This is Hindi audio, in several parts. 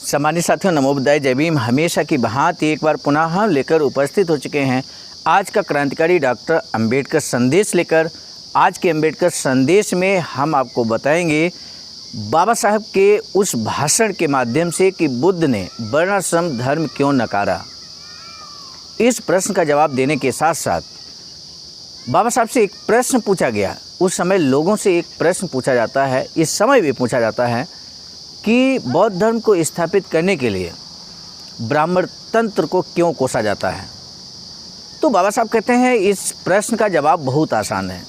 सम्मानित साथियों, नमो बुद्धाय, जय भीम। हमेशा की भांति एक बार पुनः हम लेकर उपस्थित हो चुके हैं आज का क्रांतिकारी डॉक्टर अंबेडकर संदेश लेकर। आज के अंबेडकर संदेश में हम आपको बताएंगे बाबा साहब के उस भाषण के माध्यम से कि बुद्ध ने वर्णाश्रम धर्म क्यों नकारा। इस प्रश्न का जवाब देने के साथ साथ बाबा साहब से एक प्रश्न पूछा गया। उस समय लोगों से एक प्रश्न पूछा जाता है, इस समय भी पूछा जाता है कि बौद्ध धर्म को स्थापित करने के लिए ब्राह्मण तंत्र को क्यों कोसा जाता है। तो बाबा साहब कहते हैं इस प्रश्न का जवाब बहुत आसान है।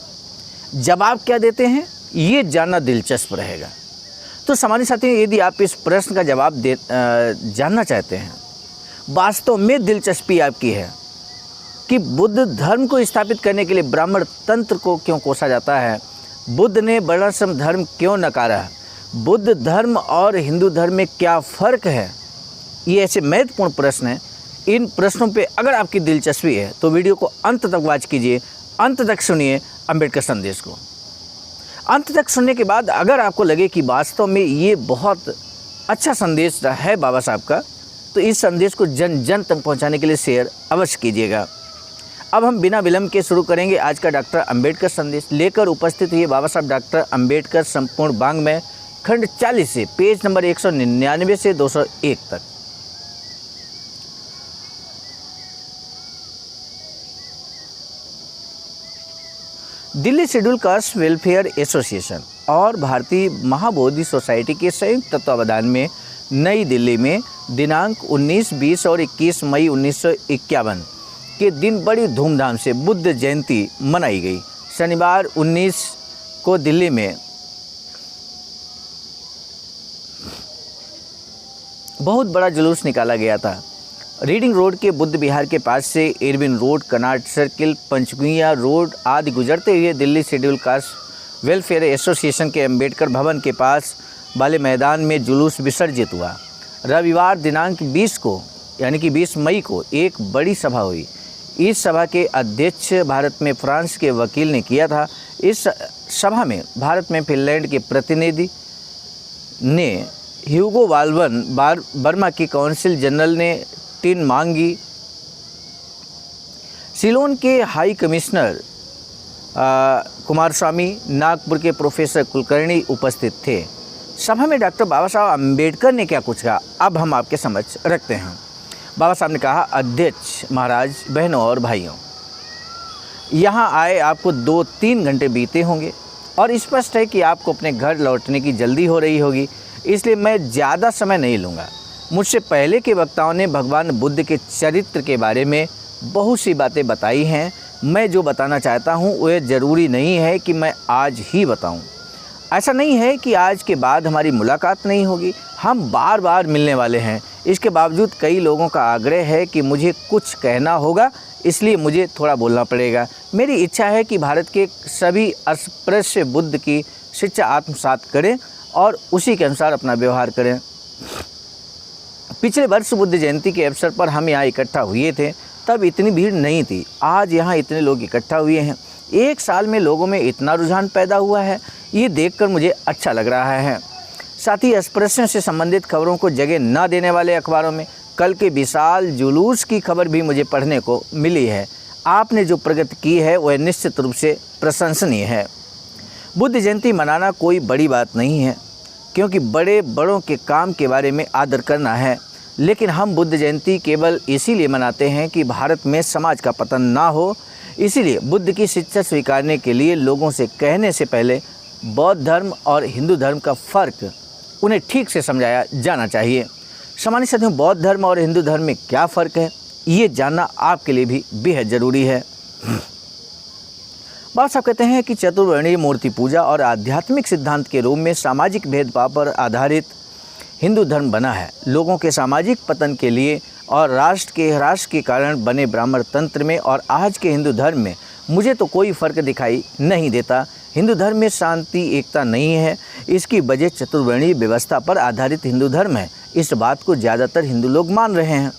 जवाब क्या देते हैं ये जानना दिलचस्प रहेगा। तो सामान्य साथियों, यदि आप इस प्रश्न का जवाब जानना चाहते हैं, वास्तव में दिलचस्पी आपकी है कि बुद्ध धर्म को स्थापित करने के लिए ब्राह्मण तंत्र को क्यों कोसा जाता है, बुद्ध ने वर्णाश्रम धर्म क्यों नकारा, बुद्ध धर्म और हिंदू धर्म में क्या फ़र्क है, ये ऐसे महत्वपूर्ण प्रश्न हैं। इन प्रश्नों पे अगर आपकी दिलचस्पी है तो वीडियो को अंत तक वॉच कीजिए, अंत तक सुनिए अंबेडकर संदेश को। अंत तक सुनने के बाद अगर आपको लगे कि वास्तव में ये बहुत अच्छा संदेश है बाबा साहब का, तो इस संदेश को जन जन तक पहुँचाने के लिए शेयर अवश्य कीजिएगा। अब हम बिना विलंब के शुरू करेंगे आज का डॉक्टर अंबेडकर संदेश। लेकर उपस्थित हुए बाबा साहब डॉक्टर अंबेडकर संपूर्ण वाङ्मय खंड 40 से पेज नंबर 199 से 201 तक। Delhi Schedule Caste Welfare association और भारतीय महाबोधि सोसाइटी के संयुक्त तत्वावधान में नई दिल्ली में दिनांक 19, 20 और 21 मई 1951 के दिन बड़ी धूमधाम से बुद्ध जयंती मनाई गई। शनिवार 19 को दिल्ली में बहुत बड़ा जुलूस निकाला गया था। रीडिंग रोड के बुद्ध विहार के पास से Irwin Road, Connaught Circle, Panchkuian Road आदि गुजरते हुए Delhi Schedule Caste Welfare Association के अंबेडकर भवन के पास वाले मैदान में जुलूस विसर्जित हुआ। रविवार दिनांक 20 को यानी कि 20 मई को एक बड़ी सभा हुई। इस सभा के अध्यक्ष भारत में फ्रांस के वकील ने किया था। इस सभा में भारत में फिनलैंड के प्रतिनिधि ने ह्यूगो वाल्वन, बर्मा की काउंसिल जनरल ने टिन मांगी, सिलोन के हाई कमिश्नर कुमारस्वामी, नागपुर के प्रोफेसर कुलकर्णी उपस्थित थे। सभा में डॉक्टर बाबा साहब अंबेडकर ने क्या कुछ कहा, अब हम आपके समक्ष रखते हैं। बाबा साहब ने कहा, अध्यक्ष महाराज, बहनों और भाइयों, यहाँ आए आपको 2-3 घंटे बीते होंगे और स्पष्ट है कि आपको अपने घर लौटने की जल्दी हो रही होगी, इसलिए मैं ज़्यादा समय नहीं लूँगा। मुझसे पहले के वक्ताओं ने भगवान बुद्ध के चरित्र के बारे में बहुत सी बातें बताई हैं। मैं जो बताना चाहता हूँ वह ज़रूरी नहीं है कि मैं आज ही बताऊँ। ऐसा नहीं है कि आज के बाद हमारी मुलाकात नहीं होगी, हम बार बार मिलने वाले हैं। इसके बावजूद कई लोगों का आग्रह है कि मुझे कुछ कहना होगा, इसलिए मुझे थोड़ा बोलना पड़ेगा। मेरी इच्छा है कि भारत के सभी अस्पृश्य बुद्ध की शिक्षा आत्मसात करें और उसी के अनुसार अपना व्यवहार करें। पिछले वर्ष बुद्ध जयंती के अवसर पर हम यहाँ इकट्ठा हुए थे, तब इतनी भीड़ नहीं थी। आज यहाँ इतने लोग इकट्ठा हुए हैं। एक साल में लोगों में इतना रुझान पैदा हुआ है, ये देखकर मुझे अच्छा लग रहा है। साथ ही अस्पृश्यों से संबंधित खबरों को जगह न देने वाले अखबारों में कल के विशाल जुलूस की खबर भी मुझे पढ़ने को मिली है। आपने जो प्रगति की है वह निश्चित रूप से प्रशंसनीय है। बुद्ध जयंती मनाना कोई बड़ी बात नहीं है, क्योंकि बड़े बड़ों के काम के बारे में आदर करना है। लेकिन हम बुद्ध जयंती केवल इसीलिए मनाते हैं कि भारत में समाज का पतन ना हो। इसीलिए बुद्ध की शिक्षा स्वीकारने के लिए लोगों से कहने से पहले बौद्ध धर्म और हिंदू धर्म का फ़र्क उन्हें ठीक से समझाया जाना चाहिए। सामान्य साथियों, बौद्ध धर्म और हिंदू धर्म में क्या फ़र्क है ये जानना आपके लिए भी बेहद ज़रूरी है। बाबा साहब कहते हैं कि चतुर्वर्णीय मूर्ति पूजा और आध्यात्मिक सिद्धांत के रूप में सामाजिक भेदभाव पर आधारित हिंदू धर्म बना है। लोगों के सामाजिक पतन के लिए और राष्ट्र के ह्रास के कारण बने ब्राह्मण तंत्र में और आज के हिंदू धर्म में मुझे तो कोई फ़र्क दिखाई नहीं देता। हिंदू धर्म में शांति, एकता नहीं है। इसकी वजह चतुर्वर्णीय व्यवस्था पर आधारित हिंदू धर्म है। इस बात को ज़्यादातर हिंदू लोग मान रहे हैं।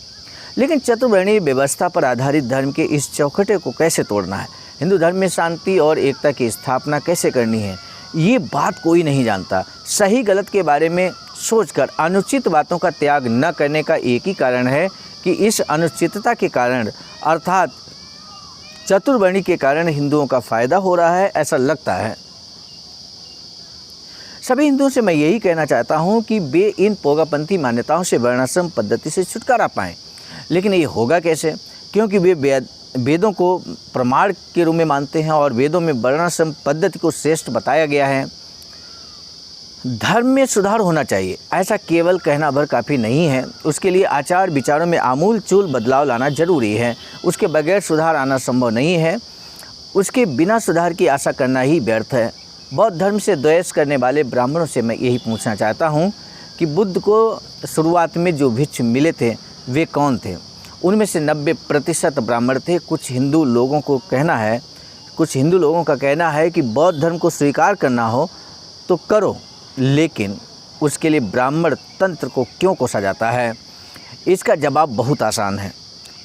लेकिन चतुर्वर्णीय व्यवस्था पर आधारित धर्म के इस चौखटे को कैसे तोड़ना है, हिंदू धर्म में शांति और एकता की स्थापना कैसे करनी है, ये बात कोई नहीं जानता। सही गलत के बारे में सोचकर अनुचित बातों का त्याग न करने का एक ही कारण है कि इस अनुचितता के कारण अर्थात चतुर्वर्णी के कारण हिंदुओं का फायदा हो रहा है, ऐसा लगता है। सभी हिंदुओं से मैं यही कहना चाहता हूं कि वे इन पोगापंथी मान्यताओं से वर्णाश्रम पद्धति से छुटकारा पाएं। लेकिन ये होगा कैसे? क्योंकि वे वेदों को प्रमाण के रूप में मानते हैं और वेदों में वर्णाश्रम पद्धति को श्रेष्ठ बताया गया है। धर्म में सुधार होना चाहिए, ऐसा केवल कहना भर काफ़ी नहीं है। उसके लिए आचार विचारों में आमूल चूल बदलाव लाना जरूरी है। उसके बगैर सुधार आना संभव नहीं है। उसके बिना सुधार की आशा करना ही व्यर्थ है। बौद्ध धर्म से द्वेष करने वाले ब्राह्मणों से मैं यही पूछना चाहता हूँ कि बुद्ध को शुरुआत में जो भिक्षु मिले थे वे कौन थे? उनमें से 90% ब्राह्मण थे। कुछ हिंदू लोगों का कहना है कि बौद्ध धर्म को स्वीकार करना हो तो करो, लेकिन उसके लिए ब्राह्मण तंत्र को क्यों कोसा जाता है? इसका जवाब बहुत आसान है।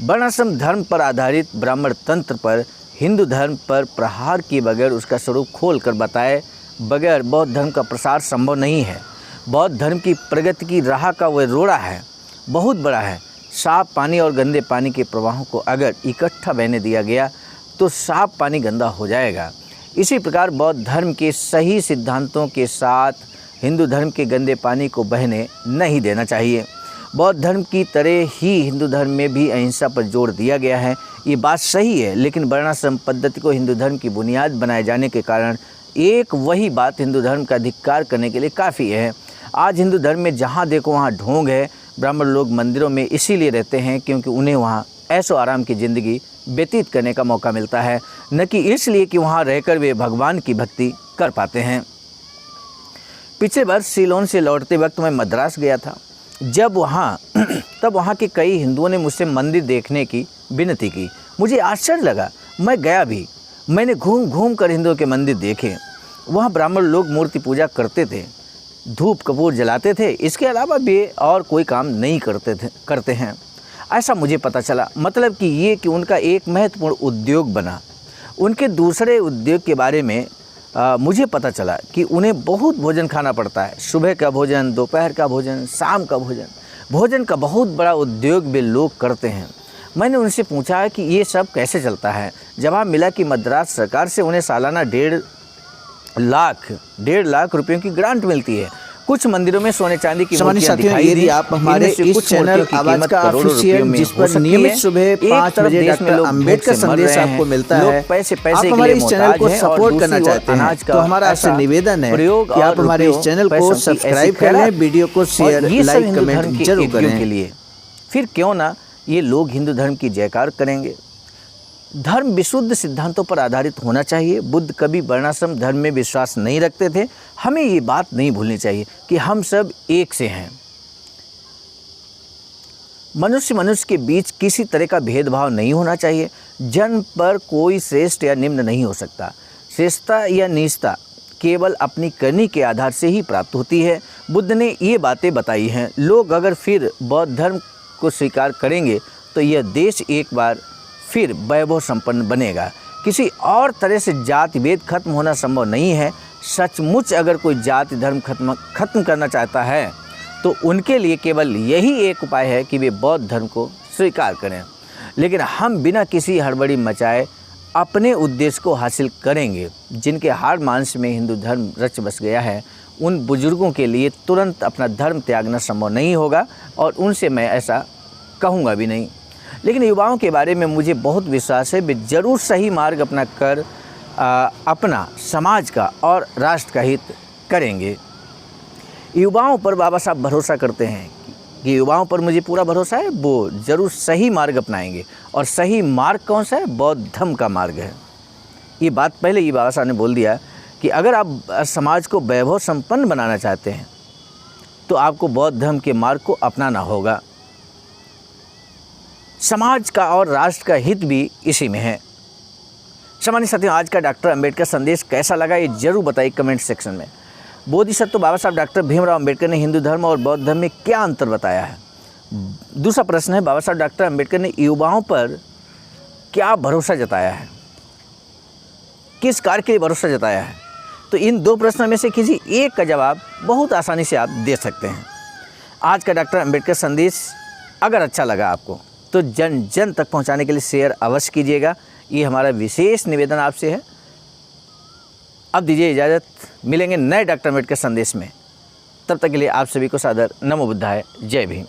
वर्णाश्रम धर्म पर आधारित ब्राह्मण तंत्र पर हिंदू धर्म पर प्रहार किए बगैर, उसका स्वरूप खोल कर बताए बगैर बौद्ध धर्म का प्रसार संभव नहीं है। बौद्ध धर्म की प्रगति की राह का वह रोड़ा है, बहुत बड़ा है। साफ पानी और गंदे पानी के प्रवाहों को अगर इकट्ठा बहने दिया गया तो साफ पानी गंदा हो जाएगा। इसी प्रकार बौद्ध धर्म के सही सिद्धांतों के साथ हिंदू धर्म के गंदे पानी को बहने नहीं देना चाहिए। बौद्ध धर्म की तरह ही हिंदू धर्म में भी अहिंसा पर जोर दिया गया है, ये बात सही है। लेकिन वर्णाश्रम पद्धति को हिंदू धर्म की बुनियाद बनाए जाने के कारण एक वही बात हिंदू धर्म का धिक्कार करने के लिए काफ़ी है। आज हिंदू धर्म में जहाँ देखो वहाँ ढोंग है। ब्राह्मण लोग मंदिरों में इसीलिए रहते हैं क्योंकि उन्हें वहाँ ऐशो आराम की ज़िंदगी व्यतीत करने का मौका मिलता है, न कि इसलिए कि वहाँ रहकर वे भगवान की भक्ति कर पाते हैं। पिछले वर्ष सीलोन से लौटते वक्त मैं मद्रास गया था। तब वहाँ के कई हिंदुओं ने मुझसे मंदिर देखने की विनती की। मुझे आश्चर्य लगा, मैं गया भी। मैंने घूम घूम कर हिंदुओं के मंदिर देखे। वहाँ ब्राह्मण लोग मूर्ति पूजा करते थे, धूप कपूर जलाते थे। इसके अलावा वे और कोई काम नहीं करते हैं, ऐसा मुझे पता चला। मतलब कि ये कि उनका एक महत्वपूर्ण उद्योग बना। उनके दूसरे उद्योग के बारे में मुझे पता चला कि उन्हें बहुत भोजन खाना पड़ता है। सुबह का भोजन, दोपहर का भोजन, शाम का भोजन। भोजन का बहुत बड़ा उद्योग वे लोग करते हैं। मैंने उनसे पूछा कि ये सब कैसे चलता है। जवाब मिला कि मद्रास सरकार से उन्हें सालाना 1.5 लाख रुपयों की ग्रांट मिलती है। कुछ मंदिरों में सोने चांदी की मूर्तियां दिखाई दी। आप हमारे इस चैनल आवाज का ऑफिशियल, जिस पर नियमित सुबह 5 बजे डॉक्टर अंबेडकर संदेश आपको मिलता है, आप हमारे इस चैनल को सपोर्ट करना चाहते हैं तो हमारा आपसे निवेदन है कि आप हमारे इस चैनल को सब्सक्राइब कर लें, वीडियो को शेयर, लाइक, कमेंट जरूर करें। फिर क्यों ना ये लोग हिंदू धर्म की जयकार करेंगे। धर्म विशुद्ध सिद्धांतों पर आधारित होना चाहिए। बुद्ध कभी वर्णाश्रम धर्म में विश्वास नहीं रखते थे। हमें ये बात नहीं भूलनी चाहिए कि हम सब एक से हैं। मनुष्य के बीच किसी तरह का भेदभाव नहीं होना चाहिए। जन्म पर कोई श्रेष्ठ या निम्न नहीं हो सकता। श्रेष्ठता या नीचता केवल अपनी करनी के आधार से ही प्राप्त होती है। बुद्ध ने ये बातें बताई हैं। लोग अगर फिर बौद्ध धर्म को स्वीकार करेंगे तो यह देश एक बार फिर वैभव संपन्न बनेगा। किसी और तरह से जाति भेद खत्म होना संभव नहीं है। सचमुच अगर कोई जाति धर्म खत्म करना चाहता है तो उनके लिए केवल यही एक उपाय है कि वे बौद्ध धर्म को स्वीकार करें। लेकिन हम बिना किसी हड़बड़ी मचाए अपने उद्देश्य को हासिल करेंगे। जिनके हाड़ मांस में हिंदू धर्म रच बस गया है, उन बुजुर्गों के लिए तुरंत अपना धर्म त्यागना संभव नहीं होगा और उनसे मैं ऐसा कहूँगा भी नहीं। लेकिन युवाओं के बारे में मुझे बहुत विश्वास है। वे जरूर सही मार्ग अपना कर अपना समाज का और राष्ट्र का हित करेंगे। युवाओं पर बाबा साहब भरोसा करते हैं कि युवाओं पर मुझे पूरा भरोसा है, वो ज़रूर सही मार्ग अपनाएंगे। और सही मार्ग कौन सा है? बौद्ध धर्म का मार्ग है। ये बात पहले ही बाबा साहब ने बोल दिया कि अगर आप समाज को वैभव संपन्न बनाना चाहते हैं तो आपको बौद्ध धर्म के मार्ग को अपनाना होगा। समाज का और राष्ट्र का हित भी इसी में है। सामान्य साथियों, आज का डॉक्टर अंबेडकर संदेश कैसा लगा ये जरूर बताइए कमेंट सेक्शन में। बोधिसत्व बाबा साहब डॉक्टर भीमराव अंबेडकर ने हिंदू धर्म और बौद्ध धर्म में क्या अंतर बताया है। दूसरा प्रश्न है, बाबा साहब डॉक्टर अंबेडकर ने युवाओं पर क्या भरोसा जताया है, किस कार्य के लिए भरोसा जताया है। तो इन दो प्रश्नों में से किसी एक का जवाब बहुत आसानी से आप दे सकते हैं। आज का डॉक्टर अंबेडकर संदेश अगर अच्छा लगा आपको तो जन जन तक पहुंचाने के लिए शेयर अवश्य कीजिएगा, ये हमारा विशेष निवेदन आपसे है। अब दीजिए इजाज़त, मिलेंगे नए डॉक्टर अंबेडकर संदेश में। तब तक के लिए आप सभी को सादर नमो बुद्धाय, जय भीम।